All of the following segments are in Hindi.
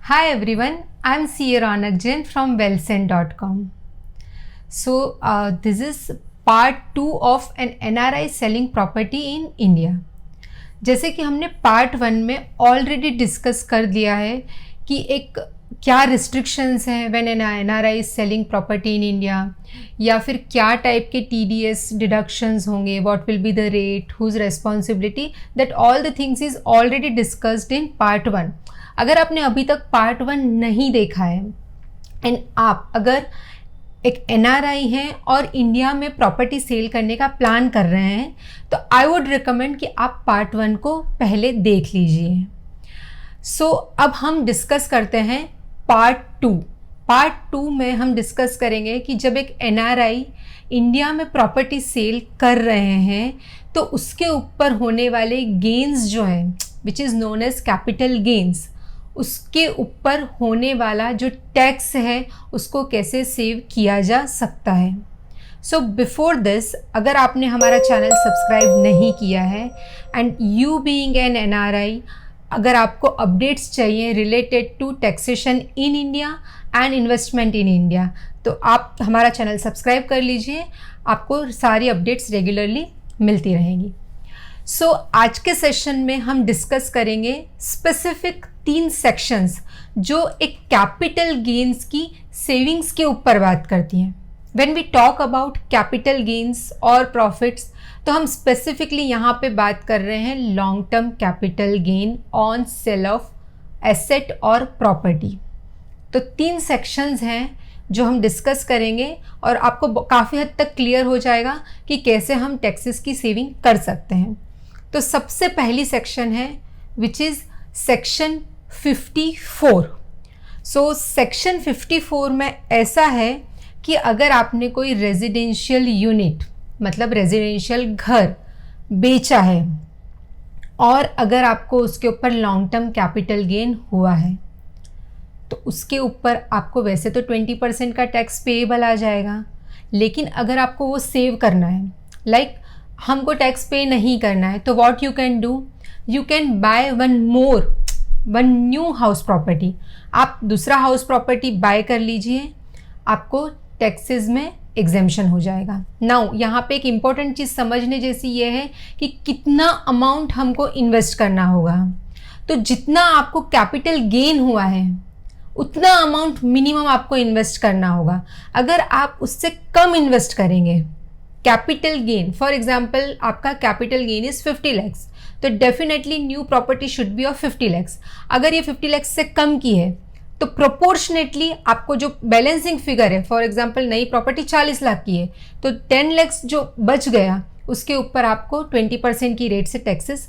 Hi everyone, I'm CA Ronak Jain from wellsend.com. So this is part 2 of an NRI selling property in India. जैसे कि हमने पार्ट 1 में ऑलरेडी डिस्कस कर दिया है कि एक क्या रिस्ट्रिक्शंस हैं when an NRI is selling property in India, या फिर क्या टाइप के TDS डिडक्शंस होंगे, what will be the rate, whose responsibility, that all the things is already discussed in part 1. अगर आपने अभी तक पार्ट 1 नहीं देखा है एंड आप अगर एक NRI हैं और इंडिया में प्रॉपर्टी सेल करने का प्लान कर रहे हैं तो आई वुड रिकमेंड कि आप पार्ट 1 को पहले देख लीजिए. सो अब हम डिस्कस करते हैं पार्ट 2. पार्ट 2 में हम डिस्कस करेंगे कि जब एक NRI इंडिया में प्रॉपर्टी सेल कर रहे हैं तो उसके ऊपर होने वाले गेन्स जो हैं which is known as capital gains, उसके ऊपर होने वाला जो टैक्स है उसको कैसे सेव किया जा सकता है. सो बिफोर दिस, अगर आपने हमारा चैनल सब्सक्राइब नहीं किया है and you being an NRI, अगर आपको अपडेट्स चाहिए related to taxation in India and investment in India तो आप हमारा चैनल सब्सक्राइब कर लीजिए, आपको सारी अपडेट्स रेगुलरली मिलती रहेंगी. सो आज के सेशन में हम डिस्कस करेंगे स्पेसिफिक 3 सेक्शंस जो एक कैपिटल गेन्स की सेविंग्स के ऊपर बात करती हैं. When we talk about capital gains और प्रॉफिट्स तो हम स्पेसिफिकली यहाँ पे बात कर रहे हैं long term capital gain on sale of asset और प्रॉपर्टी. तो 3 सेक्शंस हैं जो हम डिस्कस करेंगे और आपको काफ़ी हद तक क्लियर हो जाएगा कि कैसे हम टैक्सेस की सेविंग कर सकते हैं. तो सबसे पहली सेक्शन है which is section 54. So section 54 में ऐसा है कि अगर आपने कोई रेजिडेंशियल यूनिट मतलब रेजिडेंशियल घर बेचा है और अगर आपको उसके ऊपर लॉन्ग टर्म कैपिटल गेन हुआ है तो उसके ऊपर आपको वैसे तो 20% का टैक्स पेएबल आ जाएगा, लेकिन अगर आपको वो सेव करना है, लाइक हमको टैक्स पे नहीं करना है, तो what you can do, you can by one new house property. आप दूसरा हाउस प्रॉपर्टी बाय कर लीजिए, आपको टैक्सेस में एग्जेम्पशन हो जाएगा. नाउ यहाँ पे एक इम्पॉर्टेंट चीज़ समझने जैसी ये है कि कितना अमाउंट हमको इन्वेस्ट करना होगा. तो जितना आपको कैपिटल गेन हुआ है उतना अमाउंट मिनिमम आपको इन्वेस्ट करना होगा. अगर आप उससे कम इन्वेस्ट करेंगे, कैपिटल गेन फॉर एग्जाम्पल आपका कैपिटल गेन इज़ 50 lakhs, तो definitely new property should be of 50 lakhs. अगर ये 50 lakhs से कम की है तो प्रोपोर्शनेटली आपको जो बैलेंसिंग फिगर है, फॉर एग्जांपल नई प्रॉपर्टी 40 लाख की है तो 10 lakhs जो बच गया उसके ऊपर आपको 20% की रेट से टैक्सेस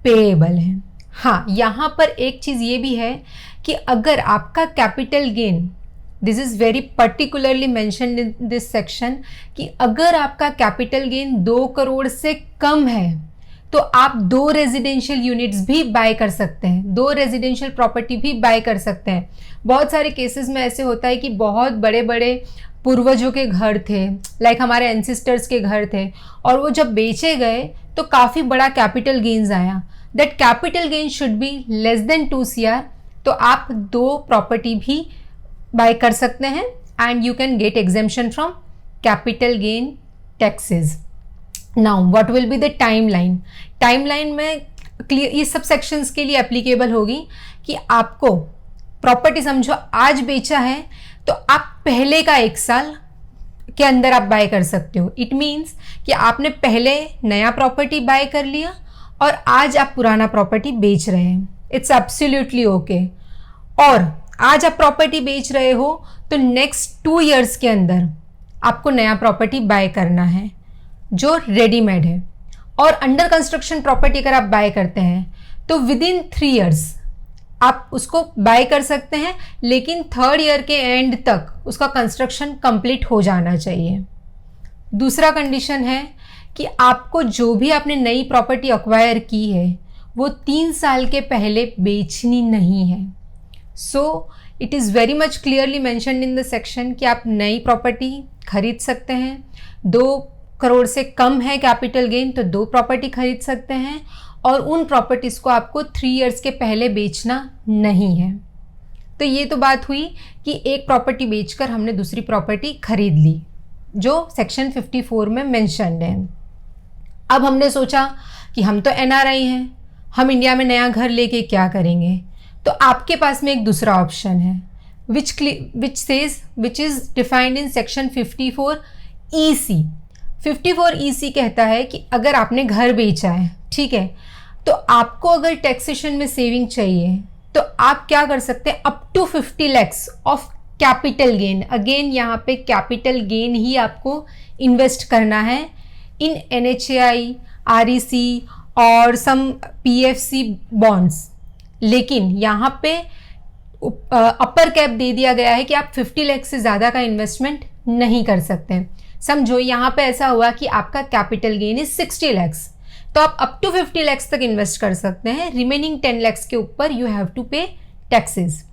पेएबल हैं. हाँ, यहाँ पर एक चीज़ ये भी है कि अगर आपका capital gain, this is very particularly mentioned in this section, कि अगर आपका कैपिटल गेन 2 करोड़ से कम है तो आप 2 रेजिडेंशियल यूनिट्स भी बाय कर सकते हैं, 2 रेजिडेंशियल प्रॉपर्टी भी बाय कर सकते हैं. बहुत सारे केसेस में ऐसे होता है कि बहुत बड़े बड़े पूर्वजों के घर थे, लाइक हमारे एंसिस्टर्स के घर थे, और वो जब बेचे गए तो काफ़ी बड़ा कैपिटल गेन्स आया. That capital gain should be less than 2 CR, तो आप 2 प्रॉपर्टी भी बाय कर सकते हैं and you can get exemption from capital gain taxes. Now what will be the timeline. Timeline में क्लियर ये सब सेक्शंस के लिए एप्लीकेबल होगी कि आपको प्रॉपर्टी समझो आज बेचा है तो आप पहले का 1 साल के अंदर आप बाय कर सकते हो. इट मीन्स कि आपने पहले नया प्रॉपर्टी बाय कर लिया और आज आप पुराना प्रॉपर्टी बेच रहे हैं, इट्स एब्सोल्युटली ओके. और आज आप प्रॉपर्टी बेच रहे हो तो नेक्स्ट 2 years के अंदर आपको नया प्रॉपर्टी बाय करना है जो रेडीमेड है. और अंडर कंस्ट्रक्शन प्रॉपर्टी अगर आप बाय करते हैं तो विद इन 3 years आप उसको बाय कर सकते हैं, लेकिन 3rd year के एंड तक उसका कंस्ट्रक्शन कंप्लीट हो जाना चाहिए. दूसरा कंडीशन है कि आपको जो भी आपने नई प्रॉपर्टी एक्वायर की है वो 3 साल के पहले बेचनी नहीं है. So it is very much clearly mentioned in the section कि आप नई प्रॉपर्टी खरीद सकते हैं. 2 करोड़ से कम है कैपिटल गेन तो 2 प्रॉपर्टी खरीद सकते हैं और उन प्रॉपर्टीज़ को आपको 3 years के पहले बेचना नहीं है. तो ये तो बात हुई कि एक प्रॉपर्टी बेचकर हमने दूसरी प्रॉपर्टी खरीद ली जो सेक्शन 54 में मेंशन्ड है। अब हमने सोचा कि हम तो एनआरआई हैं, हम इंडिया में नया घर लेके क्या करेंगे, तो आपके पास में एक दूसरा ऑप्शन है which is defined in section 54 EC। 54 EC कहता है कि अगर आपने घर बेचा है, ठीक है, तो आपको अगर टैक्सेशन में सेविंग चाहिए तो आप क्या कर सकते हैं, up to 50 lakhs of capital gain. Again यहाँ पे कैपिटल गेन ही आपको इन्वेस्ट करना है इन NHAI, REC और सम PFC बॉन्ड्स। लेकिन यहाँ पे अपर कैप दे दिया गया है कि आप 50 लाख से ज़्यादा का इन्वेस्टमेंट नहीं कर सकते। समझो यहाँ पे ऐसा हुआ कि आपका कैपिटल गेन इज 60 लैक्स, तो आप अप टू 50 लैक्स तक इन्वेस्ट कर सकते हैं। रिमेनिंग 10 लैक्स के ऊपर यू हैव टू पे टैक्सेस।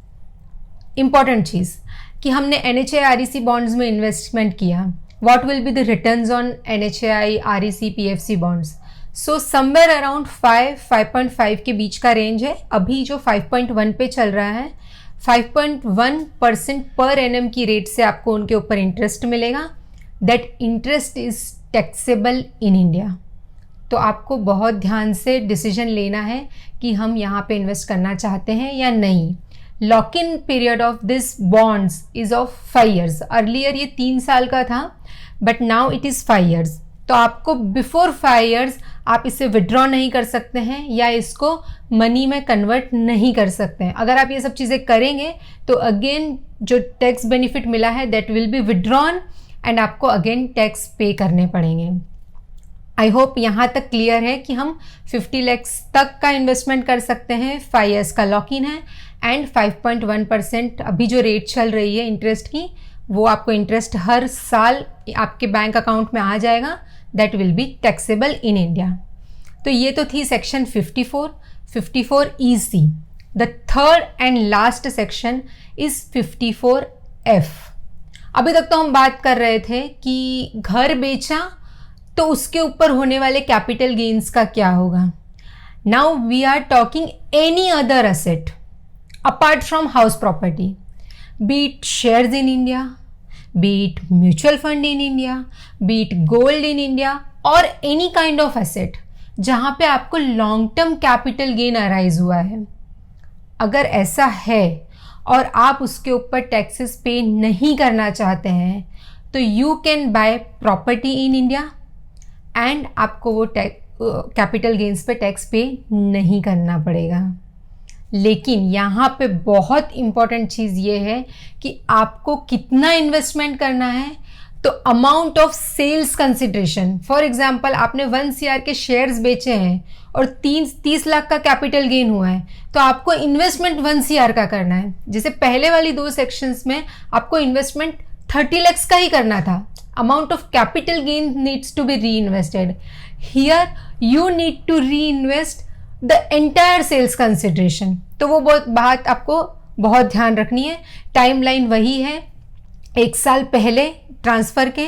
इंपॉर्टेंट चीज़ कि हमने NHAI REC बॉन्ड्स में इन्वेस्टमेंट किया, what will be the returns on NHAI REC PFC bonds. So somewhere around 5.5 के बीच का रेंज है। अभी जो 5.1 पे चल रहा है, 5.1% पर एनम की रेट से आपको उनके ऊपर इंटरेस्ट मिलेगा। That interest is taxable in India. तो आपको बहुत ध्यान से डिसीजन लेना है कि हम यहाँ पे इन्वेस्ट करना चाहते हैं या नहीं। Lock in period of this bonds is of 5 years। Earlier ये 3 साल का था, but now it is 5 years। तो आपको बिफोर 5 years आप इसे विड्रॉ नहीं कर सकते हैं या इसको मनी में कन्वर्ट नहीं कर सकते हैं। अगर आप ये सब चीज़ें करेंगे तो अगेन जो टैक्स बेनिफिट मिला है that will be withdrawn and आपको अगेन टैक्स पे करने पड़ेंगे। आई होप यहाँ तक क्लियर है कि हम 50 lakhs तक का इन्वेस्टमेंट कर सकते हैं, 5 years का लॉक इन है एंड 5.1% अभी जो रेट चल रही है इंटरेस्ट की, वो आपको इंटरेस्ट हर साल आपके बैंक अकाउंट में आ जाएगा। That will be taxable in India. तो ये तो थी section 54 EC। The third and last section is 54F। अभी तक तो हम बात कर रहे थे कि घर बेचा तो उसके ऊपर होने वाले कैपिटल गेन्स का क्या होगा। Now we are talking any other asset apart from house property, be it shares in India, be it mutual fund in India, be it gold in India और any kind of asset जहाँ पे आपको long term capital gain arise हुआ है। अगर ऐसा है और आप उसके ऊपर टैक्सेस पे नहीं करना चाहते हैं तो you can buy property in India and आपको वो कैपिटल गेन्स पे टैक्स पे नहीं करना पड़ेगा। लेकिन यहाँ पे बहुत इम्पॉर्टेंट चीज़ ये है कि आपको कितना इन्वेस्टमेंट करना है। तो amount of sales consideration, for example आपने 1 CR के शेयर्स बेचे हैं और 30 लाख का कैपिटल गेन हुआ है, तो आपको इन्वेस्टमेंट 1 CR का करना है। जैसे पहले वाली 2 सेक्शंस में आपको इन्वेस्टमेंट 30 lakhs का ही करना था। Amount of capital gain needs to be reinvested. Here you need to reinvest the entire sales consideration. तो वो बात आपको बहुत ध्यान रखनी है। टाइमलाइन वही है, 1 साल पहले ट्रांसफ़र के,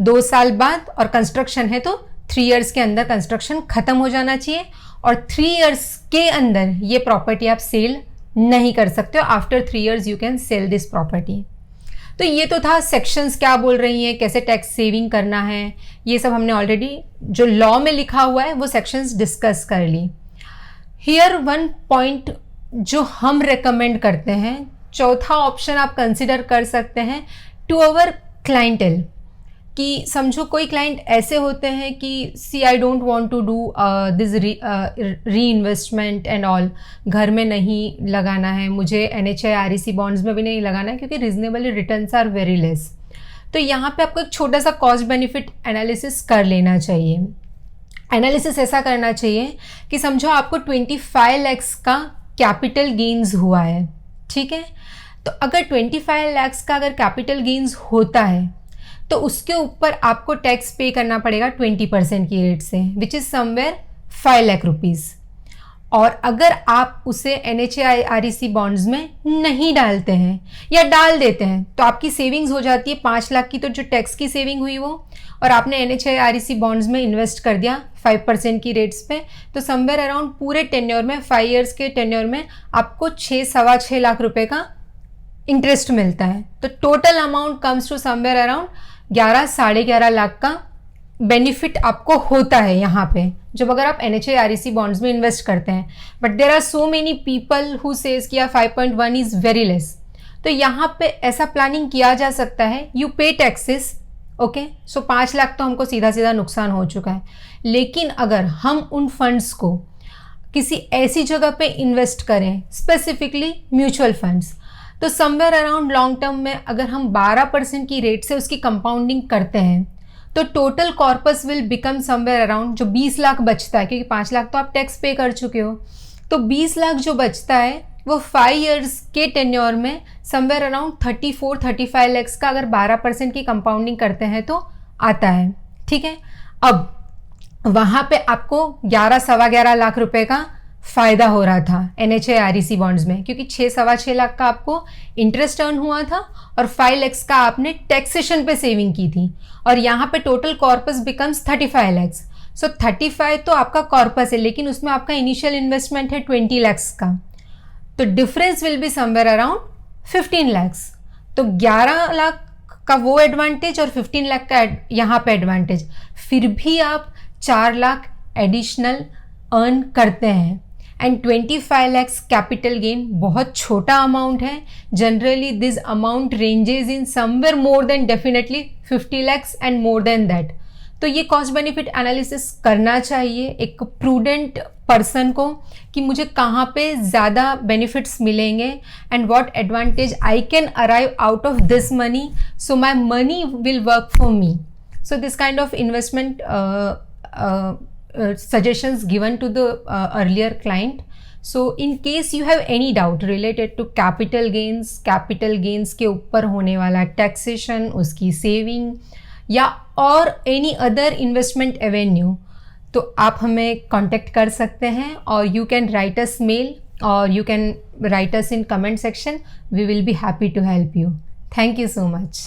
2 साल बाद, और कंस्ट्रक्शन है तो 3 years के अंदर कंस्ट्रक्शन ख़त्म हो जाना चाहिए और 3 years के अंदर ये प्रॉपर्टी आप सेल नहीं कर सकते हो। After 3 years you can sell this property. तो ये तो था सेक्शंस क्या बोल रही हैं, कैसे टैक्स सेविंग करना है, ये सब हमने ऑलरेडी जो लॉ में लिखा हुआ है वो सेक्शंस डिस्कस कर ली। हियर वन पॉइंट जो हम रेकमेंड करते हैं, चौथा ऑप्शन आप कंसिडर कर सकते हैं टू अवर क्लाइंटेल। कि समझो कोई क्लाइंट ऐसे होते हैं कि see I don't want to do this reinvestment and all, घर में नहीं लगाना है मुझे, NHAI REC बॉन्ड्स में भी नहीं लगाना है क्योंकि reasonably returns are very less. तो यहाँ पे आपको एक छोटा सा कॉस्ट बेनिफिट एनालिसिस कर लेना चाहिए। एनालिसिस ऐसा करना चाहिए कि समझो आपको 25 lakhs का कैपिटल गेन्स हुआ है, ठीक है। तो अगर 25 lakhs का अगर कैपिटल गेन्स होता है तो उसके ऊपर आपको टैक्स पे करना पड़ेगा 20% की रेट से, which is somewhere 5 lakh rupees. और अगर आप उसे NHAI REC बॉन्ड्स में नहीं डालते हैं या डाल देते हैं तो आपकी सेविंग्स हो जाती है 5 लाख की, तो जो टैक्स की सेविंग हुई वो, और आपने NHAI REC बॉन्ड्स में इन्वेस्ट कर दिया 5% की रेट्स पे, तो समवेयर अराउंड पूरे टेन्योर में 5 years के टेन्योर में आपको 6 सवा 6 लाख रुपए का इंटरेस्ट मिलता है। तो total amount comes to somewhere around 11 साढ़े 11 लाख का बेनिफिट आपको होता है यहाँ पे, जब अगर आप NHA REC बॉन्ड्स में इन्वेस्ट करते हैं। But there are so many people who says कि 5.1 इज वेरी लेस। तो यहाँ पे ऐसा प्लानिंग किया जा सकता है, यू पे टैक्सेस, ओके, सो 5 लाख तो हमको सीधा सीधा नुकसान हो चुका है। लेकिन अगर हम उन फंड्स को किसी ऐसी जगह पे इन्वेस्ट करें, स्पेसिफिकली म्यूचुअल फंड्स, तो समवेयर अराउंड लॉन्ग टर्म में अगर हम 12% की रेट से उसकी कंपाउंडिंग करते हैं तो total corpus will become somewhere around, जो 20 लाख बचता है, क्योंकि 5 लाख तो आप टैक्स पे कर चुके हो, तो 20 लाख जो बचता है वो 5 इयर्स के टेन्योर में समवेयर अराउंड 34-35 लैक्स का अगर 12% की कंपाउंडिंग करते हैं तो आता है। ठीक है, अब वहाँ पे आपको 11-11.25 लाख रुपए का फ़ायदा हो रहा था NHA REC बॉन्ड्स में, क्योंकि 6-6.25 लाख का आपको इंटरेस्ट अर्न हुआ था और 5 लैक्स का आपने टैक्सेशन पे सेविंग की थी, और यहाँ पे टोटल कॉर्पस बिकम्स 35 लैक्स। सो 35 तो आपका कॉर्पस है, लेकिन उसमें आपका इनिशियल इन्वेस्टमेंट है 20 लैक्स का, तो difference will be somewhere around 15 lakhs. तो 11 लाख का वो एडवांटेज और 15 लाख का यहाँ पे एडवांटेज, फिर भी आप 4 लाख एडिशनल अर्न करते हैं। एंड 25 लैक्स कैपिटल गेन बहुत छोटा अमाउंट है। Generally this amount ranges in somewhere more than definitely 50 lakhs and more than that. तो ये कॉस्ट बेनिफिट एनालिसिस करना चाहिए एक प्रूडेंट पर्सन को कि मुझे कहाँ पे ज़्यादा बेनिफिट्स मिलेंगे and what advantage I can arrive out of this money, so my money will work for me. So this kind of investment suggestions given to the earlier client. So in case you have any doubt related to capital gains के ऊपर होने वाला taxation, उसकी saving या और any other investment avenue, तो आप हमें contact कर सकते हैं, और you can write us mail or you can write us in comment section. We will be happy to help you. Thank you so much.